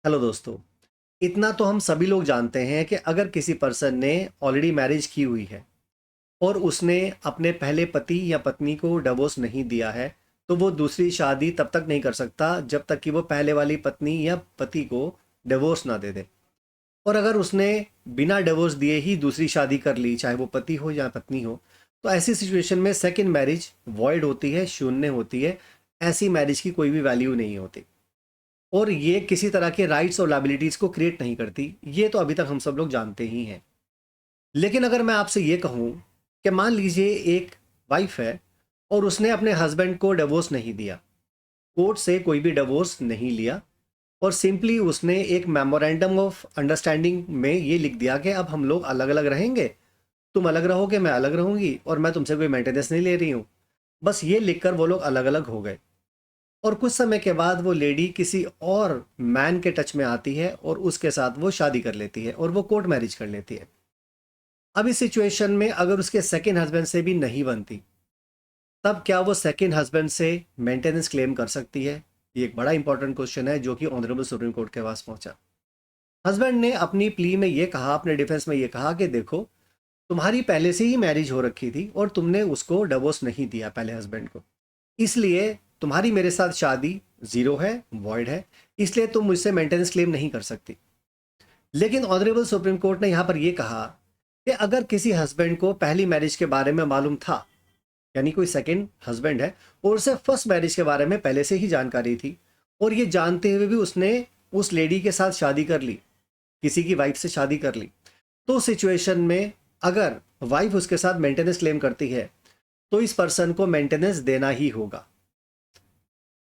Hello दोस्तों। इतना तो हम सभी लोग जानते हैं कि अगर किसी पर्सन ने ऑलरेडी मैरिज की हुई है और उसने अपने पहले पति या पत्नी को डिवोर्स नहीं दिया है, तो वो दूसरी शादी तब तक नहीं कर सकता जब तक कि वो पहले वाली पत्नी या पति को डिवोर्स ना दे दे। और अगर उसने बिना डिवोर्स दिए ही दूसरी शादी कर ली, चाहे वो पति हो या पत्नी हो, तो ऐसी सिचुएशन में सेकंड मैरिज वॉइड होती है, शून्य होती है। ऐसी मैरिज की कोई भी वैल्यू नहीं होती और ये किसी तरह के राइट्स और लाइबिलिटीज़ को क्रिएट नहीं करती। ये तो अभी तक हम सब लोग जानते ही हैं। लेकिन अगर मैं आपसे ये कहूँ कि मान लीजिए एक वाइफ है और उसने अपने हस्बैंड को डिवोर्स नहीं दिया, कोर्ट से कोई भी डिवोर्स नहीं लिया, और सिंपली उसने एक मेमोरेंडम ऑफ अंडरस्टैंडिंग में ये लिख दिया कि अब हम लोग अलग अलग रहेंगे, तुम अलग रहोगे, मैं अलग रहूंगी, और मैं तुमसे कोई मेंटेनेंस नहीं ले रही हूँ। बस ये लिखकर वो लोग अलग अलग हो गए। और कुछ समय के बाद वो लेडी किसी और मैन के टच में आती है और उसके साथ वो शादी कर लेती है और वो कोर्ट मैरिज कर लेती है। अब इस सिचुएशन में अगर उसके सेकंड हस्बैंड से भी नहीं बनती, तब क्या वो सेकंड हस्बैंड से मेंटेनेंस क्लेम कर सकती है? ये एक बड़ा इंपॉर्टेंट क्वेश्चन है जो कि ऑनरेबल सुप्रीम कोर्ट के पास पहुंचा। हस्बैंड ने अपनी प्ली में ये कहा, अपने डिफेंस में ये कहा कि देखो, तुम्हारी पहले से ही मैरिज हो रखी थी और तुमने उसको डिवोर्स नहीं दिया पहले हस्बैंड को, इसलिए तुम्हारी मेरे साथ शादी जीरो है, वॉइड है, इसलिए तुम मुझसे मेंटेनेंस क्लेम नहीं कर सकती। लेकिन ऑनरेबल सुप्रीम कोर्ट ने यहां पर यह कहा कि अगर किसी हस्बैंड को पहली मैरिज के बारे में मालूम था, यानी कोई सेकंड हस्बैंड है और उसे फर्स्ट मैरिज के बारे में पहले से ही जानकारी थी, और ये जानते हुए भी उसने उस लेडी के साथ शादी कर ली, किसी की वाइफ से शादी कर ली, तो सिचुएशन में अगर वाइफ उसके साथ मेंटेनेंस क्लेम करती है तो इस पर्सन को मेंटेनेंस देना ही होगा।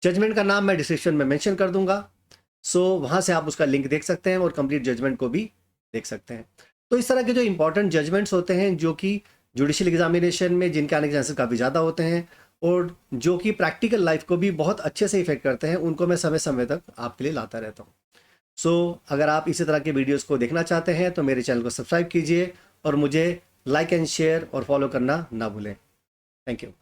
जजमेंट का नाम मैं डिस्क्रिप्शन में मेंशन कर दूंगा, सो वहां से आप उसका लिंक देख सकते हैं और कंप्लीट जजमेंट को भी देख सकते हैं। तो इस तरह के जो इंपॉर्टेंट जजमेंट्स होते हैं, जो कि जुडिशियल एग्जामिनेशन में जिनके आने के चांसेस काफ़ी ज़्यादा होते हैं और जो कि प्रैक्टिकल लाइफ को भी बहुत अच्छे से इफेक्ट करते हैं, उनको मैं समय समय तक आपके लिए लाता रहता हूँ। सो अगर आप इसी तरह के वीडियोज़ को देखना चाहते हैं तो मेरे चैनल को सब्सक्राइब कीजिए और मुझे लाइक एंड शेयर और फॉलो करना ना भूलें। Thank you.